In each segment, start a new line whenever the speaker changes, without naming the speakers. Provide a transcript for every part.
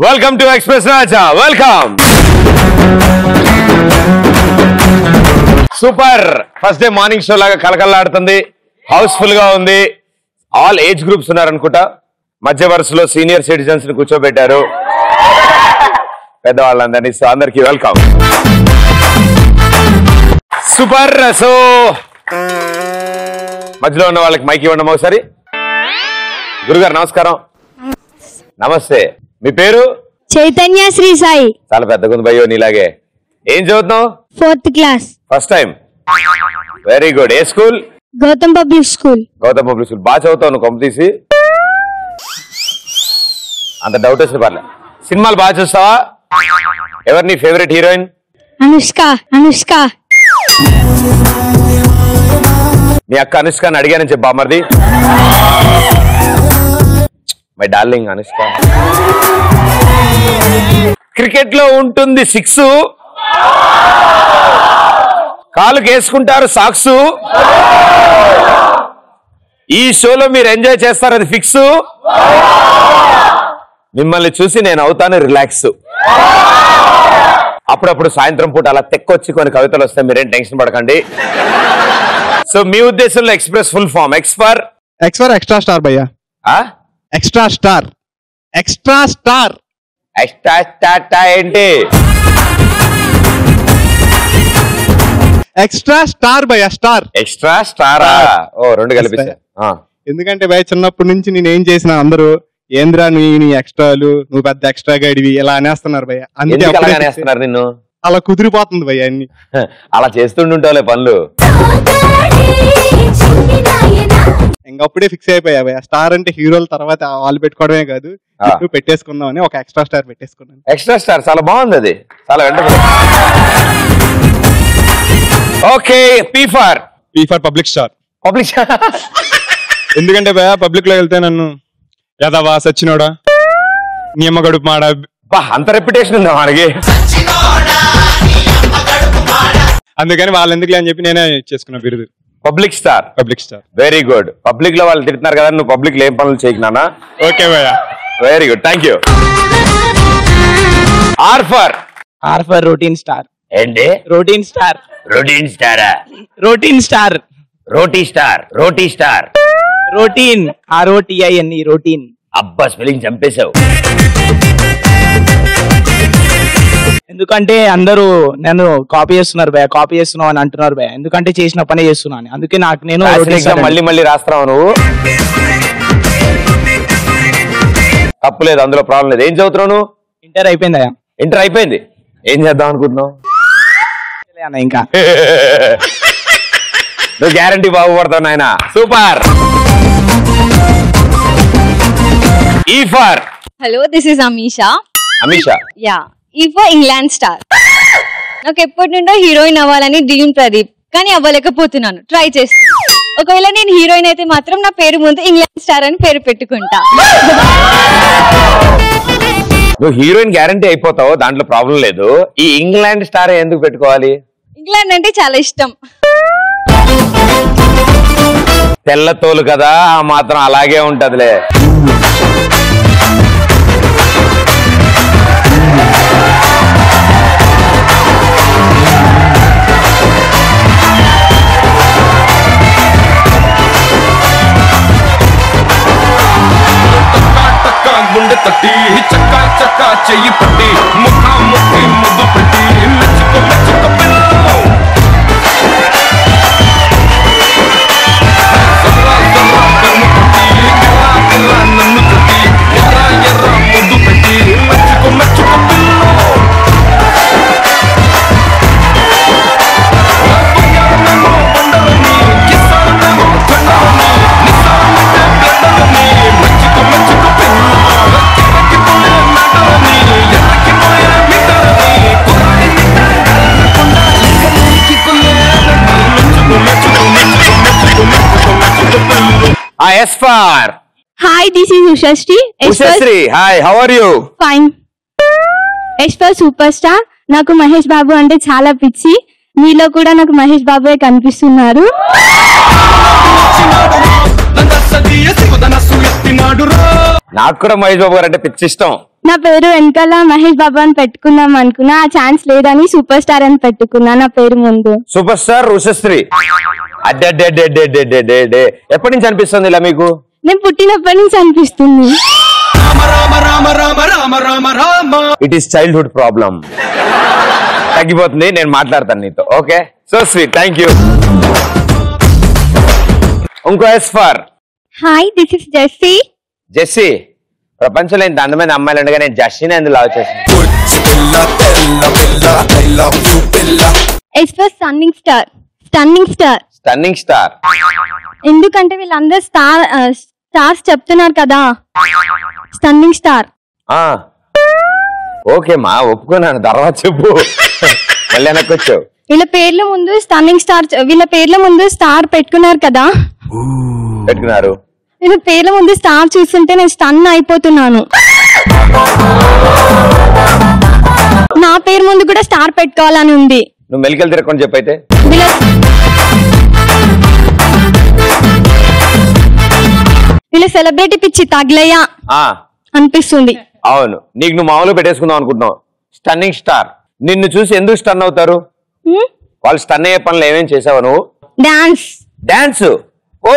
Welcome to express Raja. Welcome. Super. First day morning show లాగా కలకల్లాడుతుంది, housefull గా ఉంది. ఆల్ ఏజ్ గ్రూప్స్ ఉన్నారనుకుంటా. మధ్య వరుసలో సీనియర్ సిటిజన్స్ ని కూర్చోబెట్టారు, పెద్దవాళ్ళందరినీ. సో అందరికి వెల్కమ్. సూపర్. సో మధ్యలో ఉన్న వాళ్ళకి మైక్ ఇవ్వండి ఒకసారి. గురుగారు నమస్కారం. నమస్తే. మీ పేరు?
చైతన్య శ్రీ సాయి.
చాలా పెద్దగా ఉంది భయ్యో నీలాగే. ఏం చదువుతున్నావు?
4th class.
First time. Very good. ఏ school?
Gautam public school.
Gautam public school. బాగా చదువుతావు నువ్వు, కొంప తీసి. అంత డౌట్ వస్తే పర్లే. సినిమాలు బాగా చూస్తావా? ఎవరు నీ ఫేవరెట్ హీరోయిన్?
అనుష్క. అనుష్క.
మీ అక్క అనుష్కని అడిగానని చెప్పా మరిది. My darling Anushka. క్రికెట్ లో ఉంటుంది 6, కాలు వేసుకుంటారు సాక్స్. ఈ షోలో మీరు ఎంజాయ్ చేస్తారు, అది ఫిక్స్. మిమ్మల్ని చూసి నేను అవుతాను రిలాక్స్. అప్పుడప్పుడు సాయంత్రం పూట అలా తెక్కొచ్చి కొన్ని కవితలు వస్తాయి, మీరేం టెన్షన్ పడకండి. సో మీ ఉద్దేశంలో express full form X for
extra star భయ్యా. Extra star. Extra star.
Extra star ఏంటి?
ఎక్స్ట్రా స్టార్ భయ్యా. స్టార్.
ఎక్స్ట్రా స్టారా? ఓ రెండు కలిపిస్తా.
ఎందుకంటే భయ చిన్నప్పటి నుంచి నేను ఏం చేసిన అందరూ ఏంద్రా నీ ఎక్స్ట్రాలు, నువ్వు పెద్ద ఎక్స్ట్రా గడివి ఇలా అనేస్తున్నారు భయ్య.
అనేస్తున్నారు నిన్ను.
అలా కుదిరిపోతుంది భయ్య అన్ని.
అలా చేస్తుంటావులే పనులు.
ఇంకప్పుడే ఫిక్స్ అయిపోయా భయ్య. స్టార్ అంటే హీరోల తర్వాత వాళ్ళు పెట్టుకోవడమే కాదు, పెట్టేసుకుందాం అని ఒక ఎక్స్ట్రా స్టార్ పెట్టేసుకున్నాను.
ఎక్స్ట్రా స్టార్ చాలా బాగుంది, అది చాలా వెంట. Okay. P for
public star.
Public star
ఎందుకంటే భయ్య పబ్లిక్ లో వెళ్తే నన్ను యదవా సచ్చినోడా, నీ అమ్మ గడుపు మాడా,
అంత రెప్యుటేషన్ ఉందా మనకి.
అందుకని వాళ్ళు ఎందుకులే అని చెప్పి నేనే చేసుకున్నా బిరుదు
public star.
Public star.
Very good. Public లో వాళ్ళు తిడుతున్నారు కదా, నువ్వు పబ్లిక్ లో ఏం పనులు చేయకున్నా.
ఓకే భయ్యా.
Very good, thank you. R for
routine star.
ఏంటి?
Routine star.
రొటీన్ స్టారా?
Routine star.
Roti star. Roti star.
Routine. ROTIN. Routine.
అబ్బా స్పెల్లింగ్ చంపేశావు.
ఎందుకంటే అందరూ నన్ను కాపీ చేస్తున్నారు భయ, కాపీ చేస్తున్నావు అని అంటున్నారు భయ. ఎందుకంటే చేసిన పనే చేస్తున్నాను, అందుకే నాకు నేను
మళ్ళీ రాస్తున్నావు నువ్వు. తప్పులేదు, అందులో ప్రాబ్లం లేదు. ఏం చదువుతున్నావు నువ్వు?
ఇంటర్ అయిపోయింది.
ఇంటర్ అయిపోయింది. ఏం చేద్దాం అనుకుంటున్నావు?
ఇంకా
నువ్వు గ్యారంటీ బాగుపడతావు నాయన. సూపర్. ఈ for
hello, this is Ameesha.
Ameesha.
Yeah. ఈ ఫర్ ఇంగ్లాండ్ స్టార్. నాకు ఎప్పటి నుండో హీరోయిన్ అవ్వాలని డ్రీమ్ ప్రదీప్, కానీ అవ్వలేకపోతున్నాను. ట్రై చేస్తున్నాను. ఒకవేళ నేను హీరోయిన్ అయితే మాత్రం నా పేరు ముందు ఇంగ్లాండ్ స్టార్ అని పేరు పెట్టుకుంటా.
నువ్వు హీరోయిన్ గ్యారంటీ అయిపోతావు, దాంట్లో ప్రాబ్లం లేదు. ఈ ఇంగ్లాండ్ స్టార్ ఎందుకు పెట్టుకోవాలి?
ఇంగ్లాండ్ అంటే చాలా ఇష్టం.
తెల్లతోలు కదా, ఆ మాత్రం అలాగే ఉంటదిలే.
గుండె తట్టి చక్కా చక్కా చెయ్యి పట్టి ముఖా ముఖి ముద్దు పెట్టి మెచ్చుకో మెచ్చుకో పిల్లలు నన్ను తట్టి ఎర్ర ఎర్ర ముద్దు పెట్టి మెచ్చుకో మెచ్చుకో పిల్లలు బండలని కిసానమో తండలని నిసానంటే బ్లడ్డలని మెచ్చుకో మెచ్చుకో
Hi, this is Ushashri.
Ushashri, hi, how are you?
Fine. S for superstar. నాకు మహేష్ బాబు అంటే చాలా పిచ్చి. మీలో కూడా నాకు మహేష్ బాబు కనిపిస్తున్నారు.
నాకు కూడా మహేష్ బాబు గారు అంటే పిచ్చి ఇష్టం.
నా పేరు వెనకాల మహేష్ బాబు అని పెట్టుకుందాం అనుకున్నా, ఆ ఛాన్స్ లేదని సూపర్ స్టార్ అని పెట్టుకున్నా నా పేరు ముందు.
Super star Ushasri. అడ్డే ఎప్పటి నుంచి అనిపిస్తుంది ఇలా మీకు?
నేను పుట్టినప్పటి నుంచి అనిపిస్తుంది.
It is childhood problem. తగ్గిపోతుంది, నేను మాట్లాడతాను నీతో. Okay, so sweet, thank you. ఇంకో S for
hi, this is Jessie.
Jessie, ప్రపంచంలో ఇంత అందమైన అమ్మాయిలు ఉండగా నేను జస్సీని ఎందుకు లవ్ చేశాను?
S for stunning star. Stunning star.
Stunning star
ఎందుకంటే వీళ్ళందరూ స్టార్స్ చెప్తున్నారు కదా, స్టన్నింగ్ స్టార్.
ఓకే మా, ఒప్పుకున్నాను. తర్వాత చెప్పు. మళ్ళీ వెనక్కి వచ్చావు.
వీళ్ళ పేర్ల ముందు స్టన్నింగ్ స్టార్, వీళ్ళ పేర్ల ముందు స్టార్ పెట్టుకున్నారు కదా,
పెట్టుకున్నారు.
వీళ్ళ పేర్ల ముందు స్టార్ చూస్తుంటే నేను స్టన్ అయిపోతున్నాను. నా పేరు ముందు కూడా స్టార్ పెట్టుకోవాలని ఉంది.
నువ్వు మెలికలు తిరగకుండా చెప్పైతే.
వీళ్ళ సెలబ్రిటీ పిచ్చి తగిలయ్యా అనిపిస్తుంది.
అవును, నీకు నువ్వు మామూలుగా పెట్టేసుకుందాం అనుకుంటున్నావు. Stunning star. నిన్ను చూసి ఎందుకు స్టన్ అవుతారు? వాళ్ళు స్టన్ అయ్యే పనులు ఏమేం చేసావు నువ్వు?
డాన్స్.
డాన్స్? ఓ,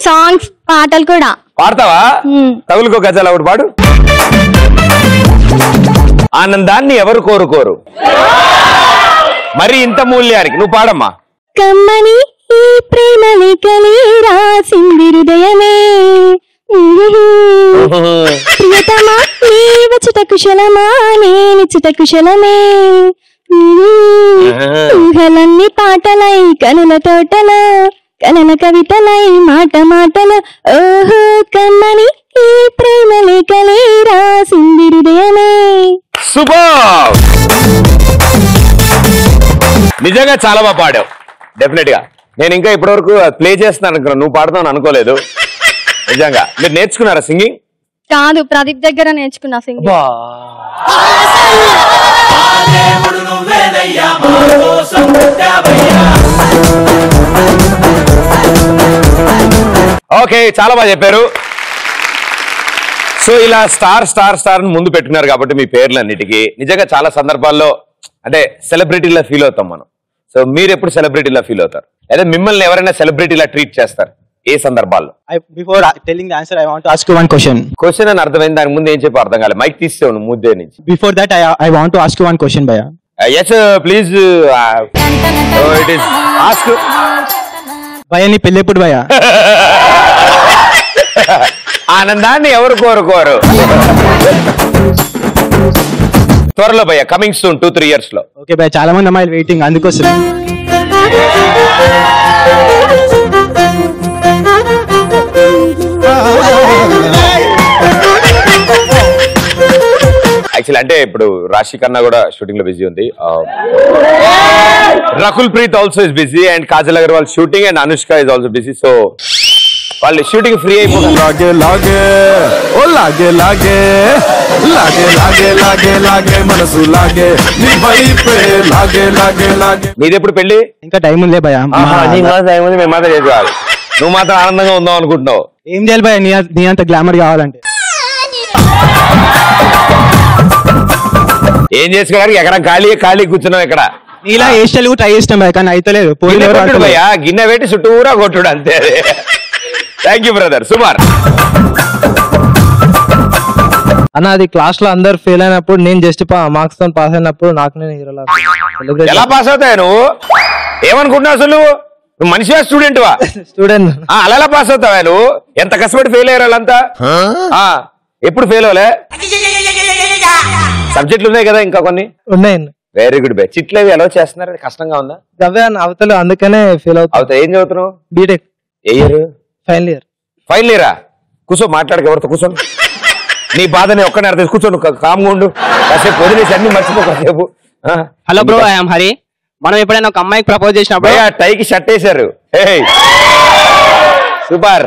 సాంగ్స్, పాటలు కూడా
పాడతావా? తగులుకో గజాలు ఒకటి పాడు. ఆనందాన్ని ఎవరు కోరుకోరు, మరి ఇంత మూల్యానికి. నువ్వు పాడమ్మా.
కమ్మని ఈ ప్రేమని కలి రాసింది హృదయమే, ప్రియతమా నీ వచ్చుట కుశలమా, నేనిచ్చుట కుశలమే, ఊహలన్నీ పాటలై కనుల తోటలో, కలల కవితలై మాట మాటలో, ఓహో కమ్మని ఈ ప్రేమని కలి రాసింది హృదయమే.
సూపర్, నిజంగా చాలా బాగా పాడావు. డెఫినెట్ గా నేను ఇంకా ఇప్పటివరకు ప్లే చేస్తున్నాను అనుకున్నా, నువ్వు పాడతావు అనుకోలేదు. నిజంగా మీరు నేర్చుకున్నారా సింగింగ్?
కాదు, ప్రదీప్ దగ్గర నేర్చుకున్నా సింగింగ్.
ఓకే, చాలా బాగా చెప్పారు. సో ఇలా స్టార్ స్టార్ స్టార్ ముందు పెట్టుకున్నారు కాబట్టి మీ పేర్లన్నిటికీ నిజంగా చాలా సందర్భాల్లో అంటే సెలబ్రిటీలా ఫీల్ అవుతాం మనం. సో మీరు ఎప్పుడు సెలబ్రిటీలా ఫీల్ అవుతారు, లేదా మిమ్మల్ని ఎవరైనా సెలబ్రిటీలా ట్రీట్ చేస్తారు ఏ సందర్భాల్లో?
Before telling the answer I want to ask you one question.
Question అని అర్థమైంది, దాని ముందు ఏం చెప్పి అర్థం కాలేదు. మైక్ తీసేవు నువ్వు ముద్దే నుంచి.
Before that I want to ask you one question భయ్యా.
yes please, it is ask.
భయ్యా నీ పెళ్లి ఎప్పుడు భయ్యా?
ఆనందాన్ని ఎవరు కోరుకోరు. త్వరలో భయ్యా, కమింగ్ సూన్ 2-3 years లో.
ఓకే భయ్యా, చాలా మంది అమ్మాయిలు వెయిటింగ్ అందుకోసం.
యాక్చువల్లీ అంటే ఇప్పుడు రాశి ఖన్నా కూడా షూటింగ్ లో బిజీ ఉంది. Rakul Preet also is busy and Kajal Agarwal shooting and Anushka is also busy. So వాళ్ళు షూటింగ్ ఫ్రీ అయిపోతుంది.
లాగే లాగే ఓ లాగే లాగే లాగే లాగే లాగే లాగే మనసు లాగే నీ వైపే లాగే లాగే లాగే.
నీది ఎప్పుడు పెళ్లి?
ఇంకా టైం ఉందిలే భయ్యా.
టైం ఉంది, మేము మాత్రం చేసుకోవాలి. నువ్వు మాత్రం ఆనందంగా ఉందాం అనుకుంటున్నావు.
ఏం చేయాలి భయ్యా నీ అంత గ్లామర్ కావాలంటే?
ఏం చేసుకోవడానికి ఎక్కడ ఖాళీ కూర్చున్నావు ఇక్కడ.
నీలా ఏ స్టైల్ ట్రై చేస్తాం భయ్యా, కానీ అయితే లేదు.
భయ్యా గిన్నె పెట్టి చుట్టూరా కొట్టుడు అంతే. Thank you brother. సుమార్
అన్న, అది క్లాస్ లో అందరు ఫెయిల్ అయినప్పుడు నేను జస్ట్ మార్క్స్ తో పాస్ అయినప్పుడు నాకు నేను హీరోలా.
ఎలా పాస్ అవుతాయి నువ్వు? ఏమనుకుంటున్నావు అసలు? నువ్వు మనిషివా స్టూడెంట్ వా?
స్టూడెంట్.
అలా ఎలా పాస్ అవుతావా నువ్వు? ఎంత కష్టపడి ఫెయిల్ అయ్యారు వాళ్ళంతా. ఎప్పుడు ఫెయిల్ అవ్వలే? సబ్జెక్టులు ఉన్నాయి కదా ఇంకా కొన్ని?
ఉన్నాయి.
వెరీ గుడ్ బే. చిట్లు అవి ఎలా చేస్తున్నారు? కష్టంగా ఉందా?
అవే అన్న అవతలు, అందుకనే ఫెయిల్ అవుతా.
ఏం చదువుతున్నావు?
బీటెక్.
ఏ ఇయర్?
Final year.
ఫైనల్ ఇయరా? కూర్చో, మాట్లాడక ఎవరితో కూర్చోను. నీ బాధని ఒక్కనే అర్థం కూర్చోను, కామ్గా ఉండు. కాసేపు వదిలేసి అన్ని మర్చిపో కాసేపు.
Hello bro, I'm Hari. మనం ఎప్పుడైనా ఒక అమ్మాయికి ప్రపోజ్ చేసినప్పుడు
టైకి షర్ట్ వేశారు. సూపర్.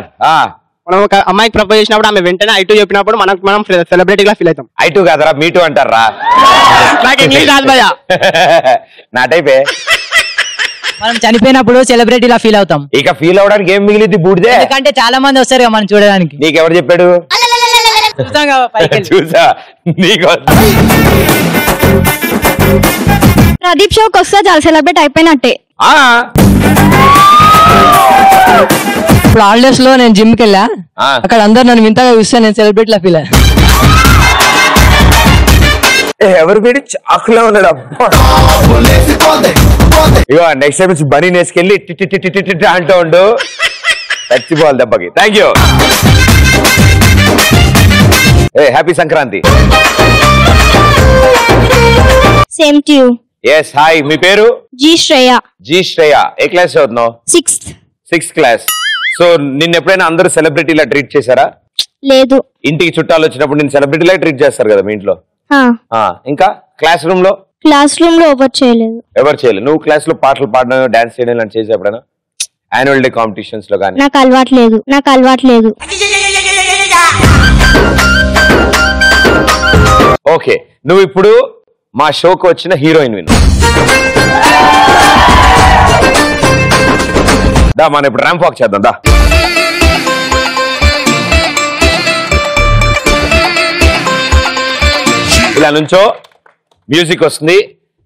మనం ఒక అమ్మాయికి ప్రపోజ్ చేసినప్పుడు ఆమె వెంటనే ఐ2 చెప్పినప్పుడు మనం సెలబ్రిటీగా ఫీల్ అవుతాం.
ఐ2 కాదరా, మీటు అంటారా?
నాకు ఇంగ్లీష్ రాదు భయ్యా.
నా టైపే.
మనం చనిపోయినప్పుడు సెలబ్రిటీలా ఫీల్ అవుతాం.
ఇక ఫీల్ అవడానికి ఏం మిగిలింది? బూడిదే.
ఎందుకంటే చాలా మంది వస్తారు మనం చూడడానికి.
నీకెవరు చెప్పాడు? చూసా నీకు
ప్రదీప్ షోకి వస్తే చాలా సెలబ్రేట్ అయిపోయినట్టే.
ఇప్పుడు హాలిడేస్ లో నేను జిమ్ కి వెళ్ళా, అక్కడ అందరు నన్ను వింతగా చూస్తే నేను సెలబ్రిటీ లా ఫీల్ అయ్యా.
ఎవరు వీడి చాకులో ఉన్నాడు అబ్బా. ఇగో నెక్స్ట్ టైం నుంచి బనీ నేసుకెళ్ళి టి అంటూ ఉండు, చచ్చిపోవాలి దెబ్బకి. Thank you. Happy Sankranti.
Same to you.
S hi, మీ పేరు?
జీ శ్రేయ.
జీ శ్రేయ. ఏ క్లాస్ చదువుతున్నావు? 6th class. సో నిన్న ఎప్పుడైనా అందరూ సెలబ్రిటీలా ట్రీట్ చేశారా?
లేదు.
ఇంటికి చుట్టాలు వచ్చినప్పుడు నేను సెలబ్రిటీలా ట్రీట్ చేస్తారు కదా మీ ఇంట్లో. ఇంకా క్లాస్ రూమ్ లో
ఎవరు చేయలేదు.
ఎవరు చేయలేదు. నువ్వు క్లాస్ లో పాటలు పాడడం, డాన్స్ చేయడం ఇలాంటి చేసి ఎప్పుడైనా యాన్యువల్ డే కాంపిటీషన్స్ లో కానీ?
నాకు అలవాట్లేదు.
ఓకే, నువ్వు ఇప్పుడు మా షోకి వచ్చిన హీరోయిన్ విను. దా మనం ఇప్పుడు ర్యాంప్ వాక్ చేద్దాం దా. ఇలా నుంచో మ్యూజిక్ వస్తుంది,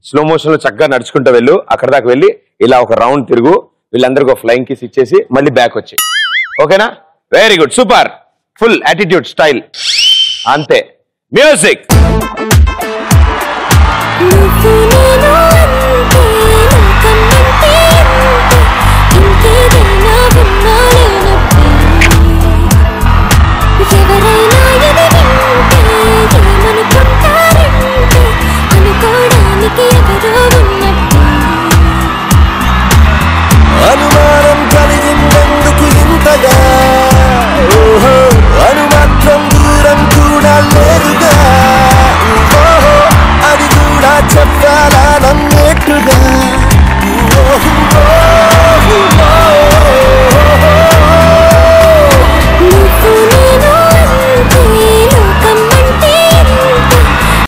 స్లో మోషన్ లో చక్కగా నడుచుకుంటూ వెళ్ళు, అక్కడ దాకా వెళ్ళి ఇలా ఒక రౌండ్ తిరుగు, వీళ్ళందరికీ ఒక ఫ్లైంగ్ కిస్ ఇచ్చేసి మళ్ళీ బ్యాక్ వచ్చి. ఓకేనా? Very good, super, full attitude style. అంతే. మ్యూజిక్.
అనుమానం కలిగిందెందుకు ఇంతగా, ఓహో అనుమాత్రం దూరం కూడా లేదుగా, ఓహో అది కూడా చెప్పాలా నన్నట్టుగా.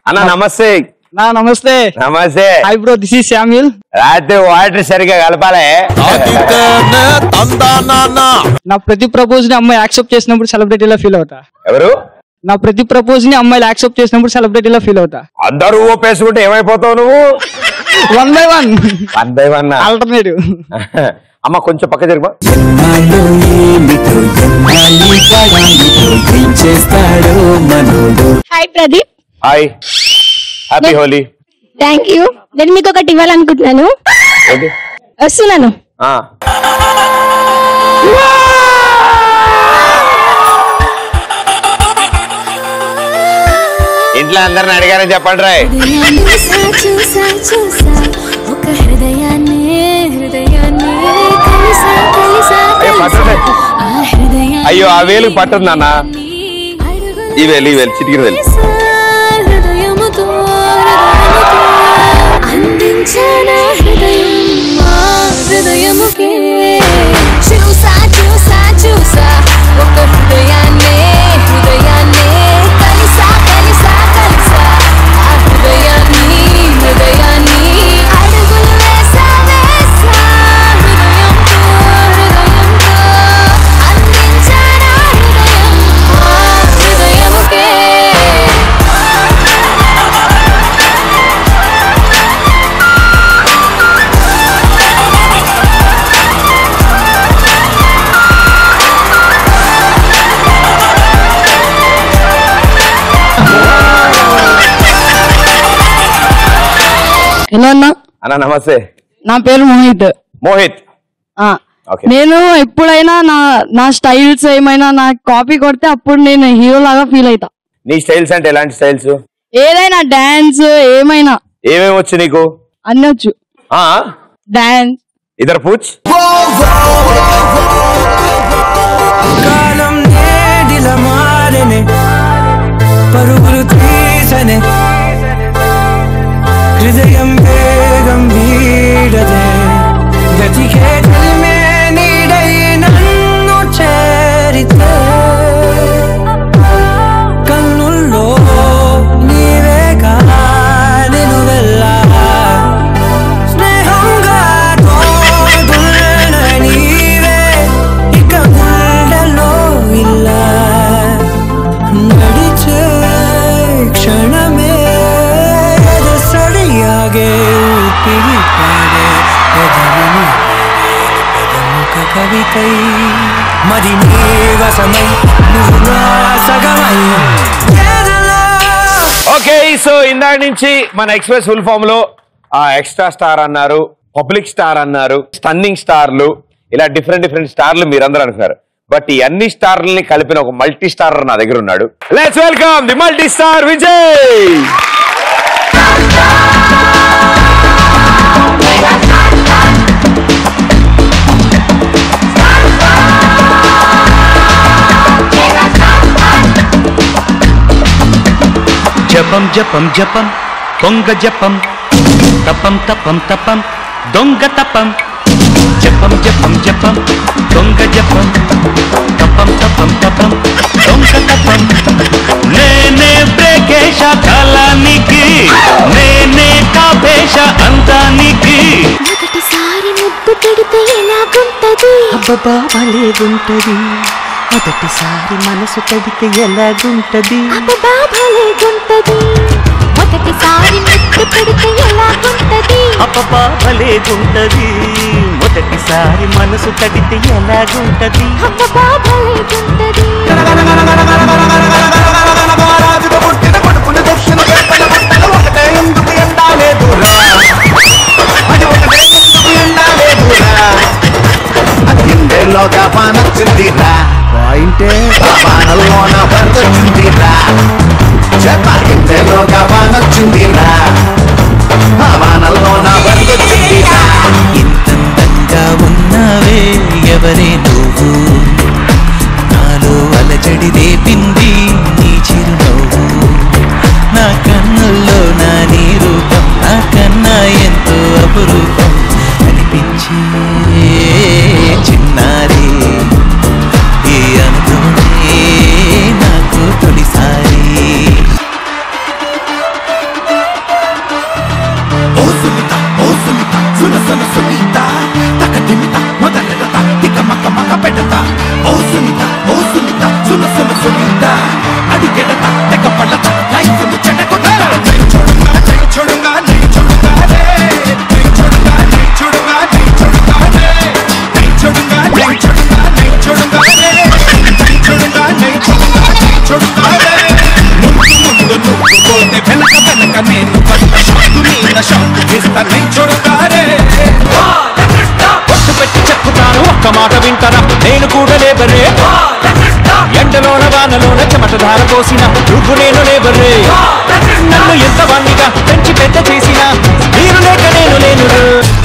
అన్న నమస్తే.
నమస్తే.
నమస్తే.
Hi bro, this is Samuel.
రాత్రి వాటర్ సరిగా కలపాలే.
నా ప్రతి ప్రపోజ్ ని అమ్మాయి యాక్సెప్ట్ చేసినప్పుడు సెలబ్రిటీలా ఫీల్ అవుతా.
ఎవరు?
నా ప్రతి ప్రపోజ్ ని అమ్మాయిలు యాక్సెప్ట్ చేసినప్పుడు సెలబ్రిటీలా ఫీల్ అవుతా.
అందరూ ఓపేసుకుంటే ఏమైపోతావు నువ్వు?
1 by 1.
1 by 1
alternative.
అమ్మ కొంచెం పక్క జరుగు.
Hi Pradeep.
Hi, happy Holi.
Thank you. నేను మీకు ఒకటి ఇవ్వాలనుకుంటున్నాను. వస్తున్నాను.
ఇంట్లో అందరిని అడిగారని చెప్పండి రాయ్. అయ్యో ఆ వేలు పట్టదు నాన్న. ఈ వేలు చిటికిన వేలు.
హలో అన్న.
అన్న నమస్తే.
నా పేరు మోహిత్.
మోహిత్.
నేను ఎప్పుడైనా నా స్టైల్స్ ఏమైనా నా కాపీ కొడితే అప్పుడు నేను హీరో లాగా ఫీల్ అవుతా.
నీ స్టైల్స్ అంటే ఎలాంటి స్టైల్స్?
ఏదైనా డాన్స్ ఏమైనా.
ఏమేమి వచ్చు నీకు?
అన్ని వచ్చు. డాన్స్
ఇద్దరు పూచ్.
కాలం నేడిలా మారనే, పరుగులు తీసనే, హృదయం వేగం వీడదే, గతికే జల్మే నీడై నన్ను చేరితే, కన్నుల్లో నీవేగా నేను వెళ్ళా, స్నేహంగా తోడున్న నీవే ఇక గుండెలో ఇలా నడిచి
నీకై మరి నీ వశమై నువ్వు నా సగమై.
ఓకే, సో ఇందాక నుంచి మన ఎక్స్ప్రెస్ ఫుల్ ఫామ్ లో ఎక్స్ట్రా స్టార్ అన్నారు, పబ్లిక్ స్టార్ అన్నారు, స్టన్నింగ్ స్టార్లు, ఇలా డిఫరెంట్ స్టార్లు మీరందరూ అనుకున్నారు. బట్ ఈ అన్ని స్టార్లని కలిపిన ఒక మల్టీ స్టార్ నా దగ్గర ఉన్నాడు. Let's welcome the multi star Vijay.
జపం జపం జపం దొంగ జపం తపం తపం తపం దొంగ తపం. జపం జపం జపం దొంగ జపం తపం తపం తపం దొంగ తపం. నేనే బ్రేకేశ కాలానికి, నేనే కాపేశ అందానికి.
మొదటిసారి ముద్దు పెడితే ఎలాగుంటది,
అబ్బబ్బా భలేగుంటది. మొదటిసారి మనసు తడితే ఎలాగుంటది,
అబ్బబ్బా భలేగుంటది. మొదటిసారి ముద్దు పెడితే ఎలాగుంటది,
అబ్బబ్బా భలేగుంటది. మొదటిసారి మనసు తడితే ఎలాగుంటది,
అబ్బబ్బా భలేగుంటది.
గుండెల్లోగా పానొచ్చిందిరా, పాయింటే పానల్లోన పరదొచ్చిందిరా. చెప్ప గుండెల్లోగా పానొచ్చిందిరా, పానల్లోన పరదొచ్చిందిరా.
ఇంతందంగా ఉన్నావే ఎవరే నువ్వు, నాలో అలజడి రేపింది నీ చిరునవ్వు. నా కన్నుల్లో నా నీ రూపం నాకన్నా ఎంతో అపురూపం అనిపించే చిన్నారి. ఈ అనుభవమే నాకు తొలిసారి.
ఓ సునీత ఓ సునీత సున సున సునీత తక తిమిత మొదలెడత తిక మక మక పెడత. ఓ సునీత ఓ సునీత సున సున సునీత అడిగెడత తెగ పడత లైఫ్ను చెడగొడత. నై చూడుగా నై చూడుగా నై చూడుగా రే, నై చూడుగా నై చూడుగా నై చూడుగా రే, నై చూడుగా నై చూడుగా నై చూడుగా రే, నై చూడుగా నై చూడుగా నై చూడుగా రే. ముందు ముందు నువ్వు పోతే వెనక వెనక నేను పడ్డ షాకు మీద షాకు ఇస్తా నై చూడుగా రే.
ఒట్టు పెట్టి చెప్పుతాను ఒక్క మాట వింటారా, నేను కూడా లేబరే. ఎండలోన వానలోన చెమట ధార పోసిన నువ్వు నేను లేబరే. నన్ను ఎంత వాణ్ణిగా పెంచి పెద్ద చేసిన మీరు లేక నేను లేను.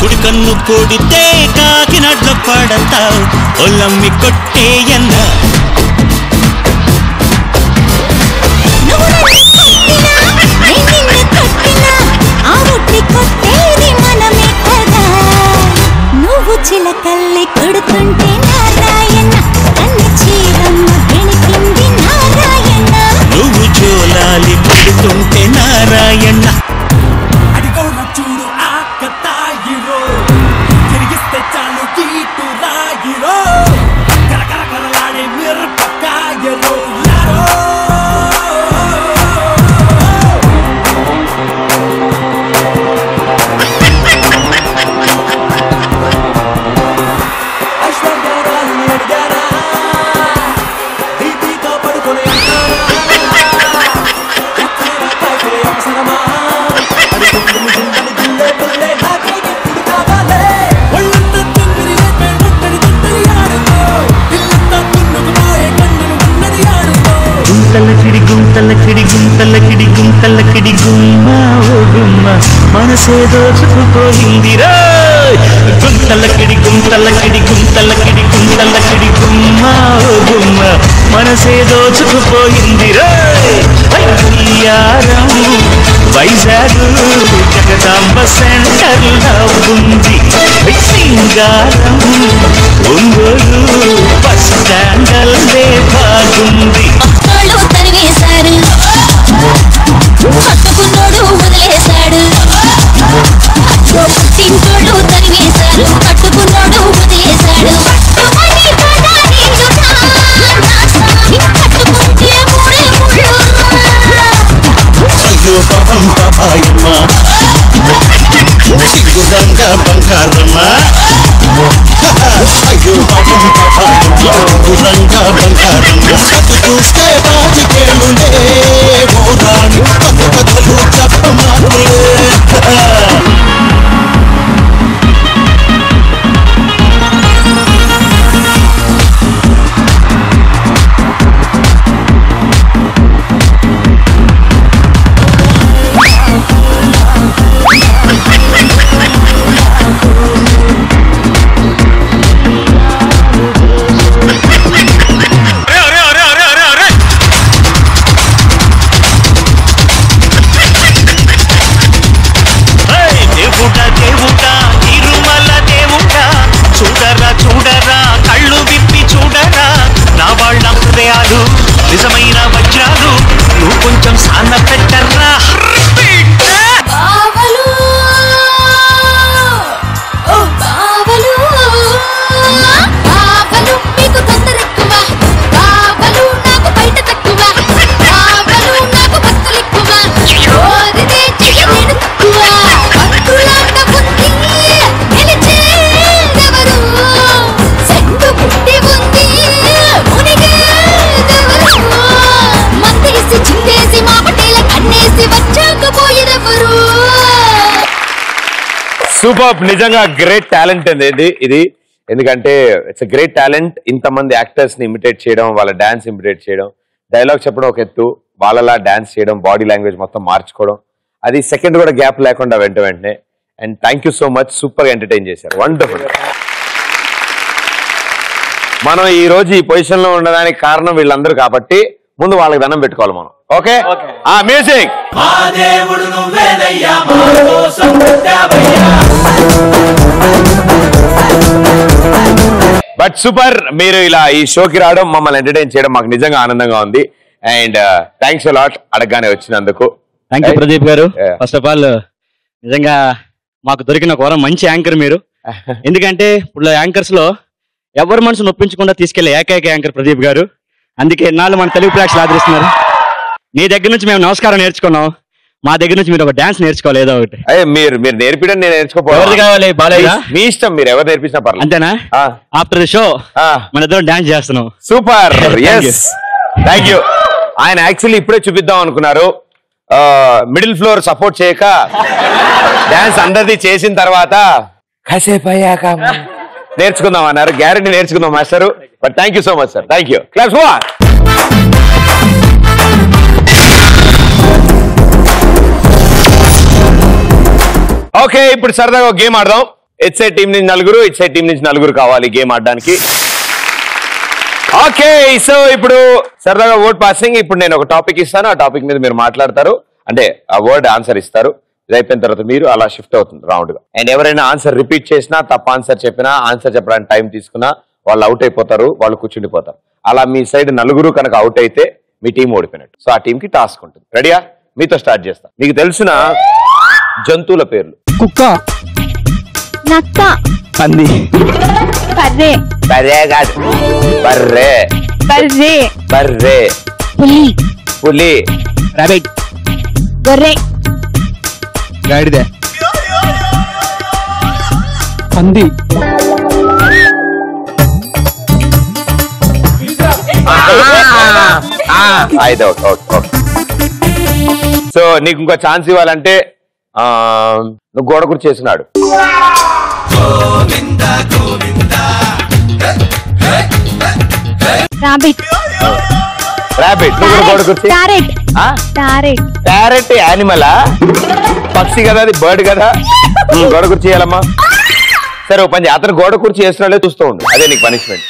కుడి కన్ను కొడితే కాకినాడలో పడతావు, ఒళ్ళమ్మి కొట్టేయన్న.
నువ్వు చిలకల్లి కొడుతుంటే నారాయణ, అన్న చీరమ్మ గెలిపింది నారాయణ.
నువ్వు జోలాలి కొడుతుంటే నారాయణ.
అడిగోన చూడు ఆకతాయిరో, తిరిగిస్తే చాలు కీటు రాగిరో. కరకర కరలాడే మిరపకాయరో యారో. ఐశ్వర్యాన్ని అడిగారా, దీపితో పడుకునే అవసరమా.
గుంతల కిడి గుంతల కిడి గుంతల కిడి గుమ్మ ఓ గుమ్మ మనసే దోచుకుపోయిందిరా. గుంతల కిడి గుంతల కిడి గుంతల కిడి గుంతల కిడి గుమ్మ ఓ గుమ్మ మనసే దోచుకుపోయిందిరా. వయ్యారం వైజాగ్ జగదాంబ సెంటర్లా ఉంది, సింగారం ఒంగోలు బస్ స్టాండల్లే బాగుంది.
తరివేశారు పట్టుకున్నోడు వదిలేశాడు, తింటోడు తరివేశారు పట్టుకున్నోడు వదిలేశాడు.
అయ్యో పాపం పాపాయమ్మ సిగ్గుదంగా బంగారమ్మ,
అయ్యో రంగా బంగారం కథ చూస్తే బాజికేలులే ఓ రాణి కథలు చెప్పమాలే
నిజమైన వజ్రాలు నువ్వు కొంచెం సాన్న పెట్టర్రా
బావలు ఓ బావలు బావలు మీకు తొందర ఎక్కువ బావలు నాకు బయట తక్కువ బావలు నాకు భక్తులు ఎక్కువ ఓరిదే చెయ్యలేను తక్కువ భక్తులాట బుద్ధి గెలిచేదెవరు సెంటు పుట్టి ఉంది మునిగేదెవరు మందేసి చిందేసి మా పటేల కన్నేసి వచ్చాకపోయేదెవరు
సూపర్. నిజంగా గ్రేట్ టాలెంట్ అండి ఇది. ఎందుకంటే ఇట్స్ గ్రేట్ టాలెంట్. ఇంతమంది యాక్టర్స్ ని ఇమిటేట్ చేయడం, వాళ్ళ డాన్స్ ఇమిటేట్ చేయడం, డైలాగ్ చెప్పడం ఒక ఎత్తు, వాళ్ళలా డాన్స్ చేయడం, బాడీ లాంగ్వేజ్ మొత్తం మార్చుకోవడం, అది సెకండ్ కూడా గ్యాప్ లేకుండా వెంటనే. And thank you so much, super entertain చేశారు, వండర్ఫుల్. మనం ఈ రోజు ఈ పొజిషన్ లో ఉండడానికి కారణం వీళ్ళందరూ కాబట్టి ముందు వాళ్ళకి దండం పెట్టుకోవాలి మనం. Okay, music.
మా దేవుడు నువ్వేనయ్యా మా కోసం పుట్టావయ్యా.
బట్ సూపర్, మీరు ఇలా ఈ షోకి రావడం, మమ్మల్ని ఎంటర్టైన్ చేయడం మాకు నిజంగా ఆనందంగా ఉంది. అండ్ థ్యాంక్స్ లాట్ అడగగానే వచ్చినందుకు.
థ్యాంక్ యూ ప్రదీప్ గారు. ఫస్ట్ ఆఫ్ ఆల్ నిజంగా మాకు దొరికిన ఒక వరం, మంచి యాంకర్ మీరు. ఎందుకంటే ఇప్పుడు యాంకర్స్ లో ఎవరి మనసు నొప్పించకుండా తీసుకెళ్లే ఏకైక యాంకర్ ప్రదీప్ గారు. అందుకే నాళ్ళు మన తెలుగు ప్రేక్షకులు ఆదరిస్తున్నారు. మీ దగ్గర నుంచి మేము నమస్కారం నేర్చుకున్నాం, మా దగ్గర నుంచి మీరు ఒక డాన్స్ నేర్చుకోవాలి ఏదో ఒకటి.
మీరు నేర్పించడం నేను నేర్చుకోవాలి.
ఎవరిది కావాలి? బాలేదా?
మీ ఇష్టం, మీరు ఎవరు నేర్పించినా పర్లేదు.
అంతేనా? ఆఫ్టర్ ది షో మన ఇద్దరం డాన్స్ చేస్తున్నాం.
Super, yes, thank you. ఆయన యాక్చువల్లీ ఇప్పుడే చూపిద్దాం అనుకున్నారు, మిడిల్ ఫ్లోర్ సపోర్ట్ చేయక డాన్స్ అందరిది చేసిన తర్వాత కాసేపు అయ్యాక నేర్చుకుందాం అన్నారు. గ్యారెంటీ నేర్చుకుందాం master. But thank you so much sir, thank you. Class for. Okay, ఇప్పుడు సరదాగా గేమ్ ఆడదాం. ఇట్స్ ఏ టీం నుంచి నలుగురు, ఇట్స్ ఏ టీం నుంచి నలుగురు కావాలి గేమ్ ఆడడానికి. ఓకే, సో ఇప్పుడు సరదాగా వర్డ్ పాసింగ్. ఇప్పుడు నేను ఒక టాపిక్ ఇస్తాను, ఆ టాపిక్ మీద మీరు మాట్లాడతారు, అంటే ఆ వర్డ్ ఆన్సర్ ఇస్తారు. ఇది అయిపోయిన తర్వాత మీరు అలా షిఫ్ట్ అవుతుంది రౌండ్ గా. అండ్ ఎవరైనా ఆన్సర్ రిపీట్ చేసినా, తప్ప ఆన్సర్ చెప్పినా, ఆన్సర్ చెప్పడానికి టైం తీసుకున్నా వాళ్ళు అవుట్ అయిపోతారు, వాళ్ళు కూర్చుండిపోతారు. అలా మీ సైడ్ నలుగురు కనుక అవుట్ అయితే మీ టీం ఓడిపోయినట్టు. సో ఆ టీం కి టాస్క్ ఉంటుంది. రెడీయా? మీతో స్టార్ట్ చేస్తా. మీకు తెలిసిన జంతువుల పేర్లు.
కుక్క,
నక్క,
పంది,
బర్రె,
బర్రె కాదు, బర్రె,
బర్రె,
బర్రె,
పులి,
పులి,
రాబిట్,
గొర్రె,
గాడిద,
పంది,
సో నీకు ఇంకో ఛాన్స్ ఇవ్వాలంటే నువ్వు గోడ కుర్చీ చేస్తున్నాడు.
రాబిట్,
రాబిట్, నువ్వు కూడా గోడ కుర్చీ.
క్యారెట్, క్యారెట్,
క్యారెట్ యానిమలా? పక్షి కదా, అది బర్డ్ కదా. గోడ కుర్చీ చేయాలమ్మా. సరే ఓ పని, అతను గోడ కుర్చీ చేస్తున్నాడే చూస్తూ ఉండు, అదే నీకు పనిష్మెంట్.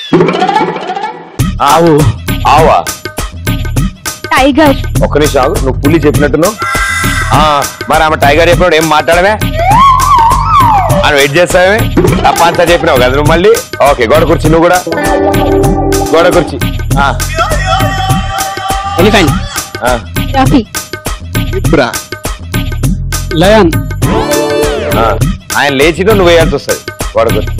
ఆవు,
ఆవా?
టైగర్.
ఒక్క నిమిషం ఆగు, నువ్వు పులి చెప్పినట్టున్నావు. మరి ఆమె టైగర్ చెప్పినప్పుడు ఏం మాట్లాడమే, అని వెయిట్ చేస్తావే. తప్ప అంతా చెప్పినావు కదా నువ్వు మళ్ళీ. ఓకే, గోడ కుర్చీ, నువ్వు కూడా గోడ కుర్చీ.
Elephant,
giraffe,
zebra,
lion.
ఆయన లేచినా నువ్వు వేయాల్సి వస్తుంది గోడ కుర్చీ.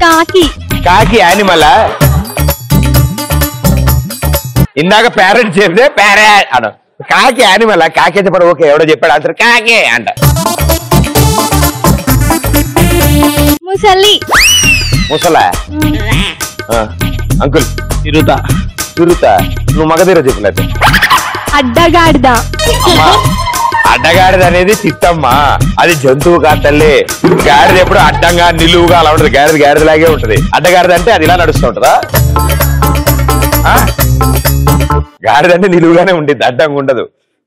కాకి,
కాకి యానిమలా? ఇందాక ప్యారెట్ చెప్తే ప్యారెట్ అను, కాకి యానిమల్, కాకి అయితే పడు. ఓకే, ఎవడో చెప్పాడు ఆన్సర్ కాకే అంట.
ముసలి.
ముసలా అంకుల్
తిరుతా.
నువ్వు మగధీర చెప్పలేదు.
అడ్డగాడిద.
అడ్డగాడిద అనేది చిత్తమ్మా, అది జంతువు కాదు తల్లి. గాడిద ఎప్పుడు అడ్డంగా నిలువుగా అలా ఉంటది. గాడిదలాగే ఉంటది. అడ్డగాడిద అంటే అది ఇలా నడుస్తూ ఉంటదా? గాడిద అంటే నిలువుగానే ఉండిద్ది, అడ్డంగా ఉండదు.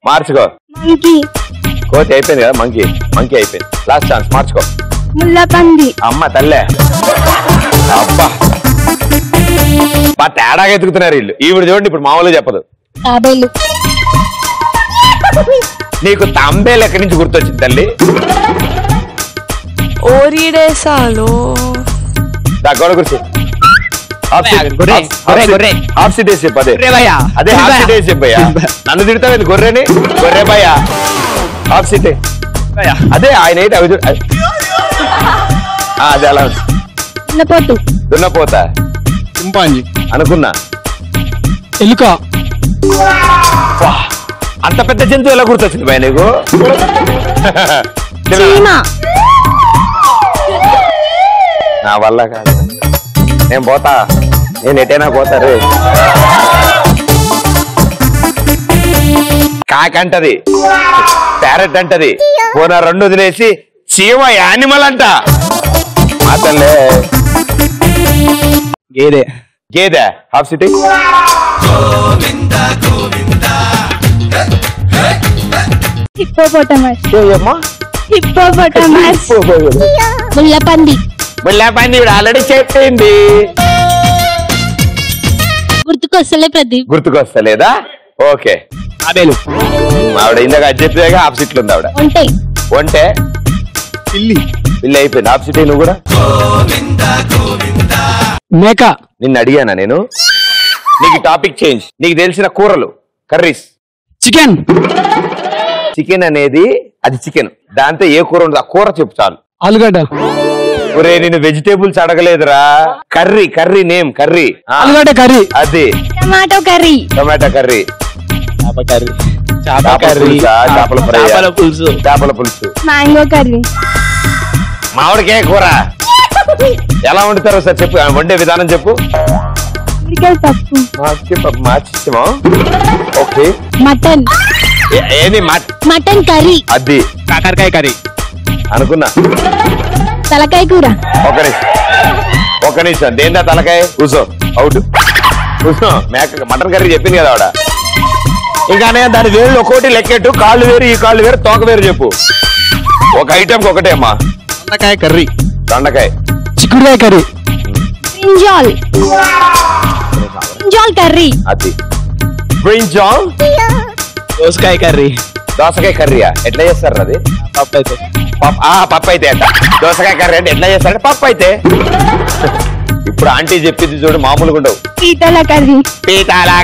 మార్చుకో. కోతి అయిపోయింది కదా, మంకీ అయిపోయింది. లాస్ట్ ఛాన్స్, మార్చుకో.
ముల్లపంది.
అమ్మ తల్లే, అబ్బా తేడాగా ఎత్తుకుతున్నారు వీళ్ళు. ఈవిడ చూడండి ఇప్పుడు మామూలుగా చెప్పదు. నీకు తాంబేలు ఎక్కడి నుంచి గుర్తొచ్చింది తల్లి?
ఓరిడేసాలో
గోడ గురించి హాఫ్ సిటీ చెప్పు. అదే హాఫ్ సిటీ చెప్పయ్యా. నన్ను తిడతావు గొర్రెని. గొర్రె భయ్యా హాఫ్ సిటీ. అదే ఆయన ఏంటి అవి అదే అలా దున్నపోతా
చింపాంజీ
అనుకున్నా.
ఎలుక.
అంత పెద్ద జంతువు ఎలా గుర్తొచ్చింది భయ నీకు? నా వల్ల కాదు, నేను పోతా. నేను ఎటైనా పోతారు. కాకంటది, ప్యారెట్ అంటది. పోనా రెండు వదిలేసి చీమ యానిమల్ అంట. మాతల్లే గేదె హాఫ్ సిటీ.
హిప్పోపోటమస్.
ముల్లపంది ఆల్రెడీ చెప్పింది.
గుర్తుకొస్తలే ప్రదీప్.
గుర్తుకొస్తలేదా? ఓకే. ఆవిడ ఇందాక అది చెప్పేగా హాఫ్ సిట్లు ఉంది ఆవిడ. ఒంటే పిల్లి అయిపోయింది. హాఫ్ సిటీ నువ్వు కూడా.
మేక.
నిన్ను అడిగానా నేను? నీకు టాపిక్ చేంజ్. నీకు తెలిసిన కూరలు, కర్రీస్. చికెన్ అనేది అది చికెన్. దాంతో ఏ కూర ఉండదు, ఆ కూర చెప్పు చాలు.
ఆలుగడ్డ.
ఒరే నేను వెజిటేబుల్స్ అడగలేదురా. Curry name curry.
ఆలుగడ్డ కర్రీ.
అది
టమాటో కర్రీ.
చేపల ఫ్రై, చేపల పులుసు,
మ్యాంగో కర్రీ,
మామిడికాయ కూర. ఎలా వండుతారో సార్ చెప్పు, వండే విధానం చెప్పు.
పప్పు.
ఓకే.
మటన్.
ఏది
మటన్ కర్రీ.
అది
కాకరకాయ కర్రీ
అనుకున్నా.
తలకాయ కూర.
ఒక నిమిషం దేందా తలకాయ? కూసో అవుట్. కూసో. మటన్ కర్రీ చెప్పింది కదా ఆవిడ. ఇంకానే దాని వేళ్ళు ఒక్కోటి లెక్కెట్టు. కాళ్ళు వేరు, ఈ కాళ్ళు వేరు, తోక వేరు చెప్పు. ఒక ఐటమ్ ఒకటే అమ్మా.
దొండకాయ కర్రీ.
దొండకాయ.
చిక్కుడుకాయ కర్రీ.
Brinjal curry.
అది బ్రింజాల్.
దోసకాయ కర్రీ.
దోసకాయ కర్రీయా? ఎట్లా చేస్తారు అది? పప్పు అయితే అంట. దోసకాయ కర్రీ అంటే ఎట్లా చేస్తారంటే పప్పు అయితే. ఇప్పుడు ఆంటీ చెప్పింది చూడు, మామూలుగా ఉండవు.
పీతల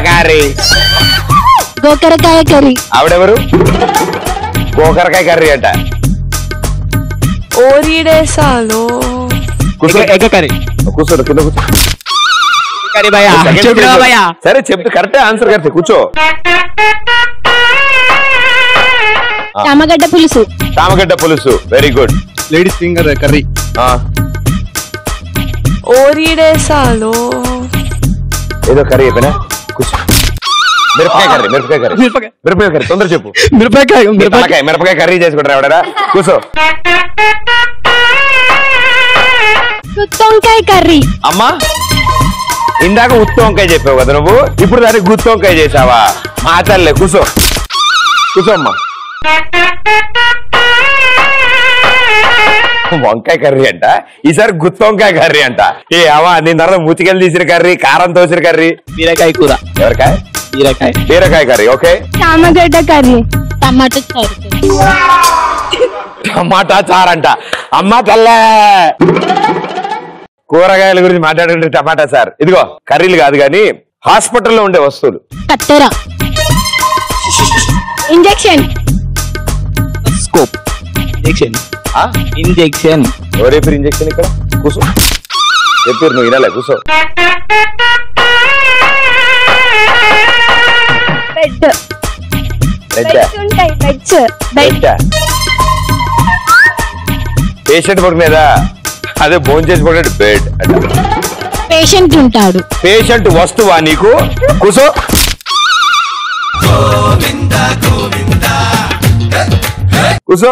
కర్రీ. గోకరకాయ కర్రీ.
ఆవిడెవరు? గోకరకాయ కర్రీ అంట.
ఓరిడేసాలో
ఎగ్ కర్రీ.
కూర్చోడు కింద కూర్చో. సరే చెప్తే కరెక్టే ఆన్సర్. కరెక్ట్ కూర్చో.
చామగడ్డ పులుసు.
చామగడ్డ పులుసు very good.
Ladies finger curry.
ఓరిడేసాలో
ఏదో కర్రీ అయిపోయినా కూర్చో. మిరపకాయ కర్రీ తొందర చెప్పు. మిరపకాయ కర్రీ చేసుకుంటారా ఎవడరా? కూర్చో.
గుత్తొంకాయ కర్రీ.
అమ్మా ఇందాక ఉత్త వంకాయ చెప్పావు కదా నువ్వు, ఇప్పుడు దాన్ని గుత్తి వంకాయ చేసావా? మా తల్లే కూర్చో. కూర్చోమ్మా. వంకాయ కర్రీ అంట, ఈసారి గుత్తి వంకాయ కర్రీ అంట. ఏ అమ్మా నేను తర్వాత ముతికెళ్ళి తీసిన కర్రీ, కారం తోసిన కర్రీ.
బీరకాయ కూర.
ఎవరికాయ? బీరకాయ కర్రీ. ఓకే.
చామగడ్డ కర్రీ.
టమాటా చారంట. అమ్మా తల్లే కూరగాయల గురించి మాట్లాడుకుంటే టమాటా సార్. ఇదిగో కర్రీలు కాదు కానీ హాస్పిటల్లో ఉండే వస్తువులు.
కత్తెర. ఇంజెక్షన్.
స్కోప్. ఇంజెక్షన్.
ఎవరు చెప్పారు ఇంజెక్షన్? ఇక్కడ కూర్చో. చెప్పారు నువ్వు వినాలే. కూర్చో.
బెడ్.
పేషెంట్ పడుకునేదా? అదే భోజనం చేసి పడుకునే బెడ్.
పేషెంట్ ఉంటాడు.
పేషెంట్ వస్తువా నీకు? కూసో. కూసో.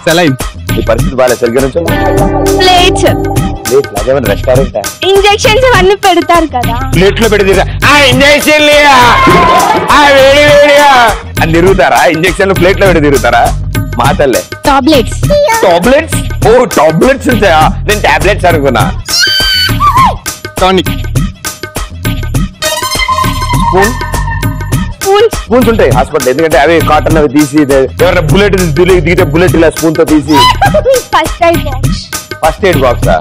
సెలైన్.
ఈ పరిస్థితి బాగా సరిగ్గా నుంచో.
ప్లేట్స్.
రెస్టారెంట్
ఇంజెక్షన్స్ అవన్నీ పెడతారు కదా.
ప్లేట్ లో పెట్టి ఇంజక్షన్ వేడి వేడిగా అని తిరుగుతారా? ఇంజక్షన్లు ప్లేట్ లో పెట్టి తిరుగుతారా? మా తల్లే.
టాబ్లెట్స్.
టాబ్లెట్స్? ఓ టాబ్లెట్స్ ఉంటాయా? నేను టాబ్లెట్స్ అనుకున్నా.
టానిక్.
స్పూన్స్ ఉంటాయి హాస్పిటల్, ఎందుకంటే అవి కాటన్ అవి తీసి ఎవరైనా బుల్లెట్ దిగితే బుల్లెట్ ఇలా స్పూన్ తో తీసి. ఫస్ట్ ఎయిడ్ బాక్సా?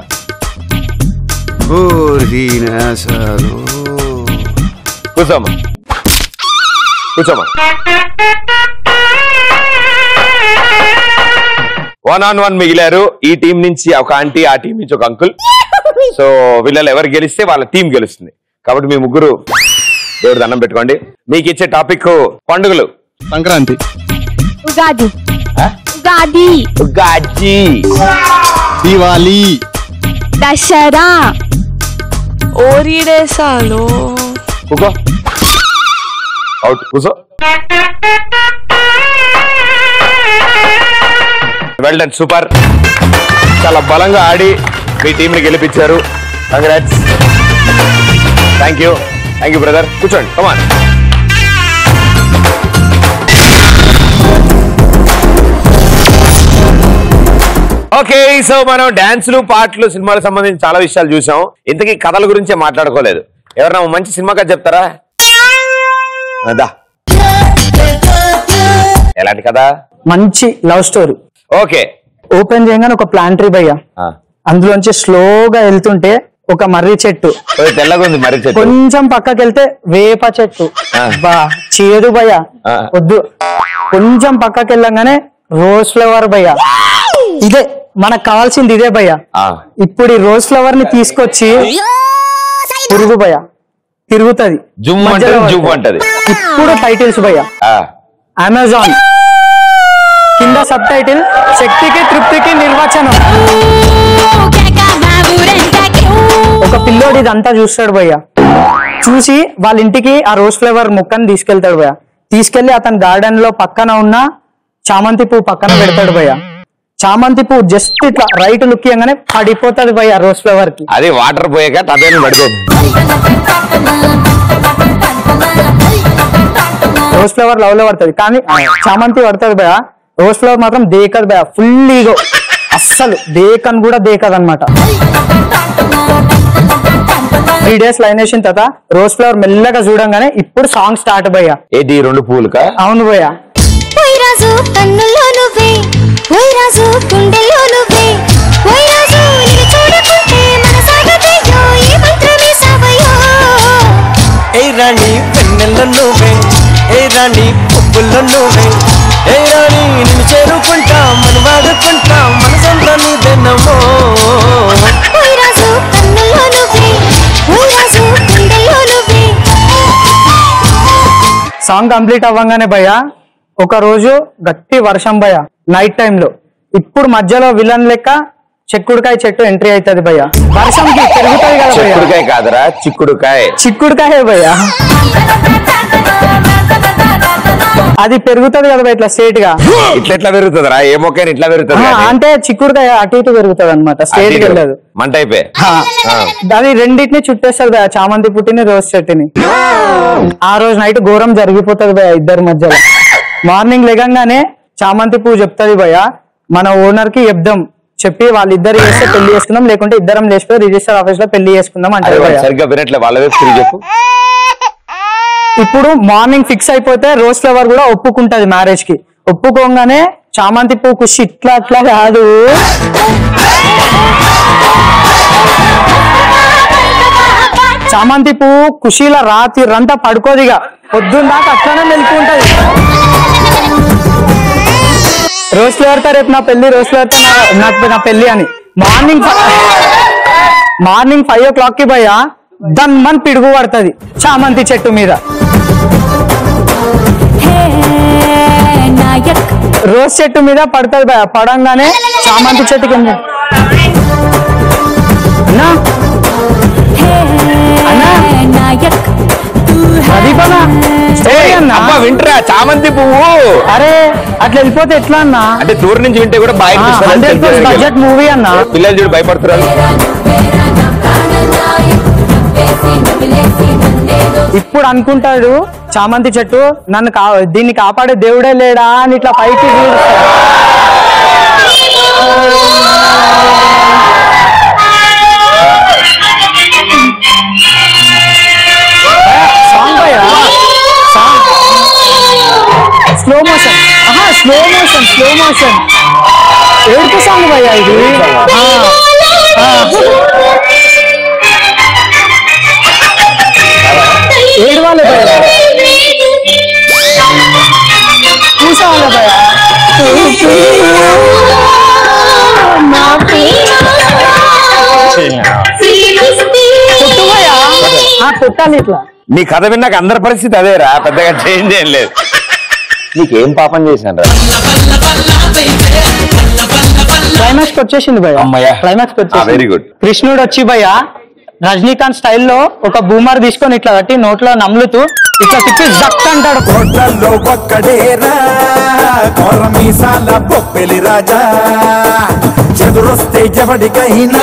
కూర్చోమ్మా కూర్చోమ్మా. 1-on-1 మిగిలారు. ఈ టీం నుంచి ఒక ఆంటీ, ఆ టీం నుంచి ఒక అంకుల్. సో వీళ్ళలో ఎవరు గెలిస్తే వాళ్ళ టీం గెలుస్తుంది. కాబట్టి మీ ముగ్గురు దేవుడు దండం పెట్టుకోండి. మీకు ఇచ్చే టాపిక్ పండుగలు.
సంక్రాంతి.
ఉగాది. ఉగాది.
ఉగాది.
దివాలి.
దసరా.
ఓరిడేసాలో.
కూకో. అవుట్. కూసో. Well done, super. చాలా బలంగా ఆడి మీ టీంని గెలిపించారు. కంగ్రాట్స్. Thank you brother. కూర్చోండి, కమాన్. ఓకే, సో మనం డాన్సులు, పాటలు, సినిమాలకు సంబంధించి చాలా విషయాలు చూసాం. ఇంతకీ కథల గురించే మాట్లాడుకోలేదు. ఎవరైనా మంచి సినిమా కథ చెప్తారా? ఎలాంటి కథ?
మంచి లవ్ స్టోరీ.
ఓకే.
ఓపెన్ చేయగానే ఒక ప్లాంటరీ భయ్య, అందులోంచి స్లోగా వెళ్తుంటే ఒక మర్రి చెట్టు,
తెల్లగా ఉంది మర్రి చెట్టు,
కొంచెం పక్కకి వెళ్తే వేప చెట్టు. బా చేదు భయ్య, వద్దు. కొంచెం పక్కకి వెళ్ళగానే రోజ్ ఫ్లవర్ భయ్య. ఇదే మనకు కావాల్సింది, ఇదే భయ్య. ఇప్పుడు ఈ రోజ్ ఫ్లవర్ ని తీసుకొచ్చి పురుగు భయ్య తిరుగుతుంది. ఇప్పుడు టైటిల్స్ భయ్య. అమెజాన్ కింద సబ్ టైటిల్ శక్తికి తృప్తికి నిర్వచనం. ఒక పిల్లోడు ఇదంతా చూస్తాడు భయ్య. చూసి వాళ్ళ ఇంటికి ఆ రోజ్ ఫ్లవర్ ముక్కని తీసుకెళ్తాడు భయ్య. తీసుకెళ్లి అతని గార్డెన్ లో పక్కన ఉన్న చామంతి పువ్వు పక్కన పెడతాడు భయ్య. చామంతి పువ్వు జస్ట్ ఇట్లా రైట్ లుక్ ఇవ్వగానే పడిపోతాడు భయ్య రోజ్ ఫ్లవర్ కి.
అది వాటర్ పోయాక
రోజ్ ఫ్లవర్ లవ్ లో పడుతుంది, కానీ చామంతి పడుతుంది భయ్య. రోజ్ ఫ్లవర్ మాత్రం దేకదు భయ్య. ఫుల్ ఈగో, అస్సలు దేకని కూడా దేకదు అనమాట. 3 days లైన్ వేసిన తర్వాత రోజ్ ఫ్లవర్ మెల్లగా చూడంగానే ఇప్పుడు సాంగ్ స్టార్ట్ భయ్య.
ఏది 2 పూలుకా?
అవును భయ్య.
ఏ రాణి వెన్నెల్లో నువ్వే, ఏ రాణి పువ్వుల్లో నువ్వే, ఏ రాణి నిన్ను చేరుకుంటా, మన వాడుకుంటా, మనసంతా నీదెన్నమో.
సాంగ్ కంప్లీట్ అవ్వగానే భయ్య ఒక రోజు గట్టి వర్షం భయ్య నైట్ టైంలో. ఇప్పుడు మధ్యలో విలన్ లెక్క చిక్కుడుకాయ చెట్టు ఎంట్రీ అవుతుంది భయ్య. వర్షంకి పెరుగుతుంది కదా భయ్య.
చిక్కుడుకాయ కాదరా, చిక్కుడుకాయ.
చిక్కుడుకాయ భయ్య, అది పెరుగుతుంది కదా ఇట్లా స్ట్రేట్ గా.
ఇట్లా పెరుగుతుందిరా? ఏ మొక్కైనా ఇట్లా పెరుగుతుంది
అంటే చిక్కుడుకాయ అటు ఇటు పెరుగుతుంది అనమాట, స్ట్రేట్ గా వెళ్ళదు.
మంట అయిపోయి
అది రెండింటిని చుట్టేస్తుంది భయ్య, చామంతి పుట్టిని రోజ్ చెట్టుని. ఆ రోజు నైట్ ఘోరం జరిగిపోతుంది భయ్య ఇద్దరి మధ్యలో. మార్నింగ్ లెగంగానే చామంతి పువ్వు చెప్తుంది భయ్య, మన ఓనర్ కి చెప్దాం, చెప్పి వాళ్ళిద్దరు చేస్తే పెళ్లి చేసుకుందాం, లేకుంటే ఇద్దరం లేచిపోయి రిజిస్టర్ ఆఫీస్ లో పెళ్లి చేసుకుందాం అంటే.
సరిగ్గా వినట్లే, వాళ్ళ వైపు తిరిగి చెప్పు.
ఇప్పుడు మార్నింగ్ ఫిక్స్ అయిపోతే రోజ్ ఫ్లవర్ కూడా ఒప్పుకుంటది మ్యారేజ్ కి. ఒప్పుకోగానే చామంతి పువ్వు ఖుషి ఇట్లా అట్లా కాదు, చామంతి పువ్వు ఖుషిలా రాత్రి రంతా పడుకోదిగా, పొద్దున్న దాకా అట్లానే మెలుకుంటది. రోజ్ ఫ్లవర్ తో రేపు నా పెళ్లి, రోజ్ ఫ్లవర్ తో నా పెళ్లి అని. మార్నింగ్ 5 o'clock కి భయ్య దన్మన్ పిడుగు పడుతుంది చామంతి చెట్టు మీద. రోజ్ చెట్టు మీద పడుతుంది భయ, పడంగానే చామంతి చెట్టు కింద అన్నా
వింటరా చామంతి పువ్వు.
అరే అట్లా వెళ్ళిపోతే ఎట్లా అన్నా?
అంటే దూరం నుంచి వింటే కూడా బాగా
బడ్జెట్ మూవీ అన్న.
పిల్లలు చూడు భయపడుతున్నారు.
ఇప్పుడు అనుకుంటాడు చామంతి చెట్టు నన్ను దీన్ని కాపాడే దేవుడే లేడా అని ఇట్లా పైకి స్లో మోషన్ ఏడుపు సాంగ్ భయ్యా ఇది. ఏడవాలి భయ్యా, చూసావాలి భయ్యా. కొట్టాలి ఇట్లా.
నీ కథ విన్నాక అందరి పరిస్థితి అదేరా, పెద్దగా చేంజ్ ఏం లేదు. నీకేం పాపం చేశాను రా?
క్లైమాక్స్ వచ్చేసింది భయ్య, క్లైమాక్స్ వచ్చేసింది.
Very good.
కృష్ణుడు వచ్చి భయ్య రజనీకాంత్ స్టైల్లో ఒక బూమర్ తీసుకొని ఇట్లా కట్టి నోట్లో నమ్ములుతూ ఇట్లా తిప్పి జక్ అంటాడు.
కోట్లలో ఒక్కడేరా కొరమీసాల బొప్పెలి రాజా, చెదురొస్తే ఎవడికైనా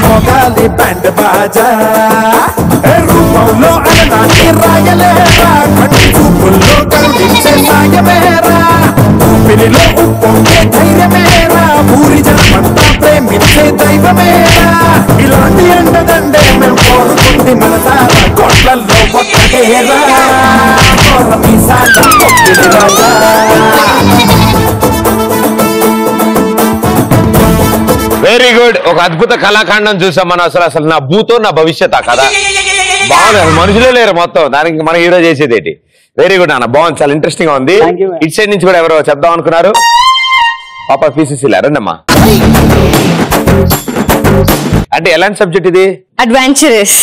మోగాలి బ్యాండ్ బాజా, రూపంలో అలనాటి రాయలేరా, కంటి చూపుల్లో కరుణించే సాయమేరా, ఊపిరిలో ఉప్పొంగే ధైర్యమేరా, ఊరి జనమంతా ప్రేమించే దైవమేరా, ఇలాంటి అండదండే మేము కోరుకుంది మనసారా, కోట్లలో ఒక్కడేరా కొరమీసాల బొప్పెలి రాజా.
Very good. ఒక అద్భుత కళాఖండం చూసాం మనం. అసలు నా భూతో నా భవిష్యత్ ఆ కథ బాగుంది. అసలు మనుషులే లేరు మొత్తం, దానికి మన హీరో చేసేది ఏంటి. వెరీ గుడ్ అన్న, బాగుంది, చాలా ఇంట్రెస్టింగ్ గా ఉంది. ఇట్ సైడ్ నుంచి కూడా ఎవరో చెప్దాం అనుకున్నారు. పాప పీసీసీ రండమ్మా. అంటే ఎలాంటి సబ్జెక్ట్ ఇది?
అడ్వెంచరస్.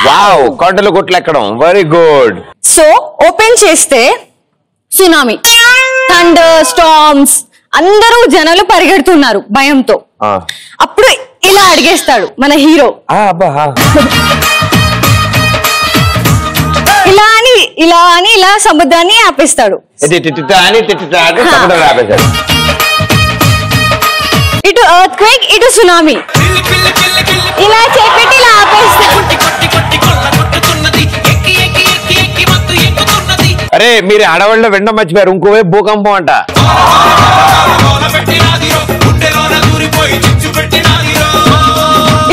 వావ్, కొండలు గుట్లు ఎక్కడం. Very good.
సో ఓపెన్ చేస్తే సునామీ, థండర్ స్టార్మ్స్, అందరూ జనాలు పరిగెడుతున్నారు భయంతో. అప్పుడు ఇలా అడిగేస్తాడు మన హీరో, ఇలా సముద్రాన్ని ఆపేస్తాడు. ఇటు ఎర్త్ క్వేక్, ఇటు సునామీ, ఇలా చెప్పేటి ఇలా ఆపేస్తాడు.
అరే మీరు ఆడవాళ్ళలో వెండం మర్చిపోయారు, ఇంకోవైపు భూకంపం అంట.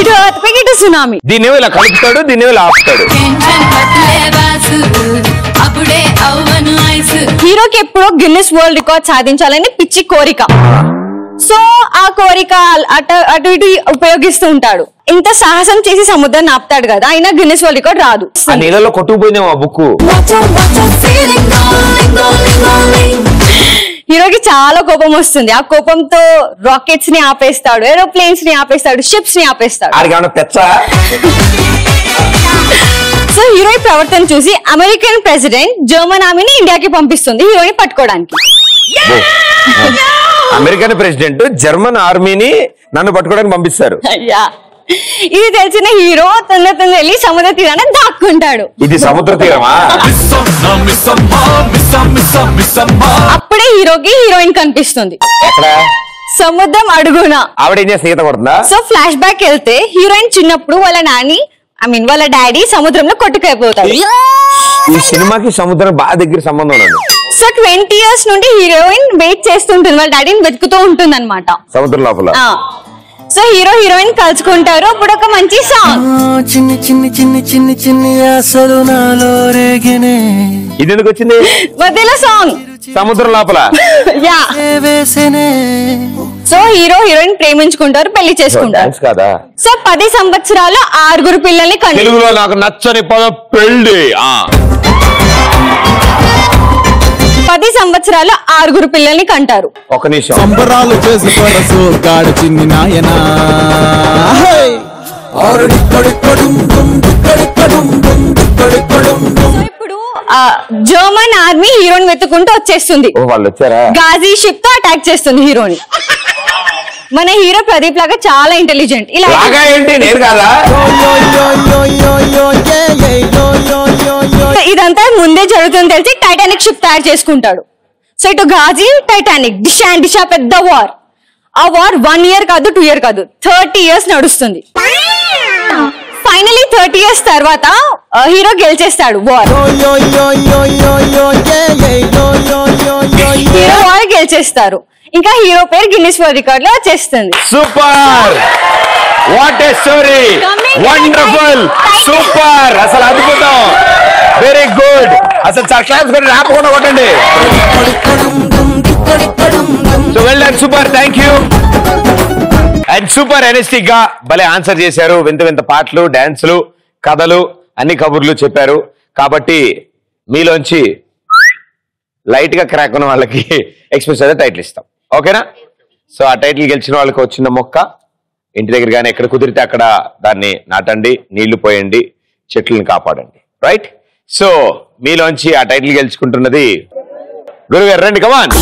ఇటు ఎర్త్ క్వేక్, ఇటు సునామీ.
దీన్ని ఇలా కలుపుతాడు, దీన్ని ఇలా ఆపుతాడు.
హీరోకి ఎప్పుడో గిన్నిస్ వరల్డ్ రికార్డ్ సాధించాలని పిచ్చి కోరిక. సో ఆ కోరిక అటు ఇటు ఉపయోగిస్తూ ఉంటాడు. ఇంత సాహసం చేసి సముద్రాన్ని ఆపుతాడు కదా, అయినా గిన్నిస్ వరల్డ్ రికార్డ్ రాదు.
నీళ్ళలో కొట్టుకుపోయిందేమో ఆ బుక్.
హీరోకి చాలా కోపం వస్తుంది. ఆ కోపంతో రాకెట్స్ ని ఆపేస్తాడు, ఏరోప్లేన్స్ ని ఆపేస్తాడు, షిప్స్ ని ఆపేస్తాడు. సో హీరోయి ప్రవర్తన చూసి అమెరికన్ ప్రెసిడెంట్ జర్మన్ ఆర్మీని ఇండియాకి పంపిస్తుంది హీరోని పట్టుకోవడానికి.
అమెరికన్ ప్రెసిడెంట్ జర్మన్ ఆర్మీని నన్ను పట్టుకోవడానికి పంపిస్తారు.
ఇది తెలిసిన హీరో తొందర వెళ్ళి సముద్ర తీరాన్ని దాక్కుంటాడు.
ఇది సముద్ర తీరమా?
అప్పుడే హీరోకి హీరోయిన్ కనిపిస్తుంది సముద్రం అడుగున.
ఆవిడ ఏం చేస్తే ఈత కొడుతుందా?
సో ఫ్లాష్ బ్యాక్ వెళ్తే హీరోయిన్ చిన్నప్పుడు వాళ్ళ డాడీ సముద్రంలో కొట్టుకైపోతాడు.
ఈ సినిమాకి సముద్రం బాగా దగ్గర సంబంధం ఉంది.
సో 20 years నుండి హీరోయిన్ వెయిట్ చేస్తుంటుంది, వాళ్ళ డాడీని వెతుకుతూ ఉంటుంది అనమాట
సముద్రం లోపల.
సో హీరో హీరోయిన్ కలుసుకుంటారు. అప్పుడు ఒక మంచి సాంగ్,
చిన్ని చిన్ని చిన్ని చిన్ని చిన్ని ఆశలు నాలో రేగినే.
ఇది ఎందుకు వచ్చింది
మధ్యలో సాంగ్?
సముద్రం లోపల.
యా. సో హీరో హీరోయిన్ ప్రేమించుకుంటారు, పెళ్లి చేసుకుంటారు. సో 10 సంవత్సరాలు 6 పిల్లల్ని కంటారు.
తెలుగులో నాకు నచ్చని పదం పెళ్లి.
10 సంవత్సరాలు 6 పిల్లల్ని కంటారు.
ఒక నిమిషం.
సంబరాలు చేసుకోరసు గాడి చిన్ని నాయనా.
ఇప్పుడు జర్మన్ ఆర్మీ హీరోని వెతుకుంటూ వచ్చేస్తుంది.
వాళ్ళు వచ్చారా? గాజీ షిప్ తో అటాక్ చేస్తుంది హీరోని. మన హీరో ప్రదీప్ లాగా చాలా ఇంటెలిజెంట్. ఇలా ఇదంతా ముందే జరుగుతుంది తెలిసి టైటానిక్ షిప్ తయారు చేసుకుంటాడు. సో ఇటు గాజీ టైటానిక్ డిషా పెద్ద వార్. ఆ వార్ 1 year కాదు 2 year కాదు 30 years నడుస్తుంది. ఫైనలీ 30 years తర్వాత హీరో గెలిచేస్తాడు వార్. హీరో వార్ గెలిచేస్తారు. ఇంకా హీరో పేరు గిన్నిస్ వరల్డ్ రికార్డ్ లో వచ్చేస్తుంది. Super, what a story, wonderful, super, అసలు అద్భుతం, వెరీ గుడ్. అసలు క్లాస్ కూడా రాపకుండా కొట్టండి. So well done, super, thank you. And super energetic గా భలే ఆన్సర్ చేశారు. వింత వింత పాటలు, డాన్సులు, కథలు, అన్ని కబుర్లు చెప్పారు. కాబట్టి మీలోంచి లైట్ గా క్రాక్ ఉన్న వాళ్ళకి ఎక్స్ప్రెస్ అయితే టైటిల్ ఇస్తాం. ఓకేనా? సో ఆ టైటిల్ గెలిచిన వాళ్ళకి వచ్చిన మొక్క ఇంటి దగ్గర కానీ ఎక్కడ కుదిరితే అక్కడ దాన్ని నాటండి, నీళ్లు పోయండి, చెట్లను కాపాడండి. రైట్? సో మీలోంచి ఆ టైటిల్ గెలుచుకుంటున్నది గురుగారు. రండి, కమాన్.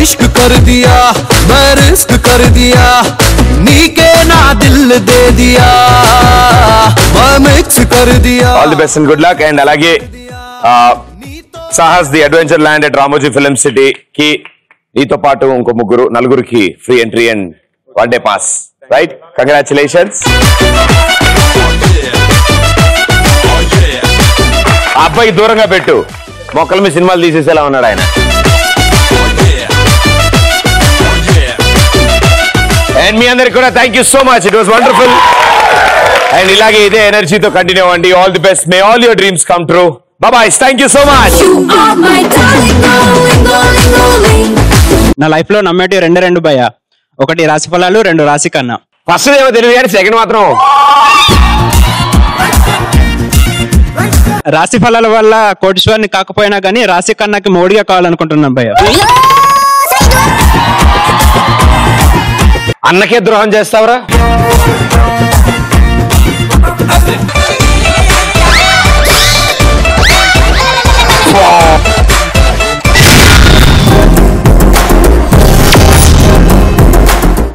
इश्क कर दिया, मैं रिस्क कर दिया, नीके ना दिल दे दिया, मैं मिक्स कर दिया.
All the best and good luck. And అలాగే Sahas the adventure land at Ramoji film city కి నీతో పాటు ఇంకో నలుగురికి free entry and 1 day pass. Right? Congratulations. ఆ అబ్బాయికి దూరంగా పెట్టు, మొక్కల మీద సినిమాలు తీసేసేలా ఉన్నాడు ఆయన. అండ్ మీ అందరికి కూడా thank you so much, it was wonderful. And ఇలాగే ఇదే ఎనర్జీతో కంటిన్యూ అవ్వండి. All the best, may all your dreams come true. Bye, thank you so much.
నా లైఫ్ లో నమ్మేటి 2 భయ, 1 రాశి ఫలాలు, 2 రాశి కన్నా.
ఫస్ట్ ఏమో తెలియదు కానీ సెకండ్ మాత్రం
రాశి ఫలాల వల్ల కోటీశ్వరుని కాకపోయినా గానీ రాశి కన్నాకి మోడిగా కావాలనుకుంటున్నాం భయ.
అన్నకే ద్రోహం చేస్తావరా?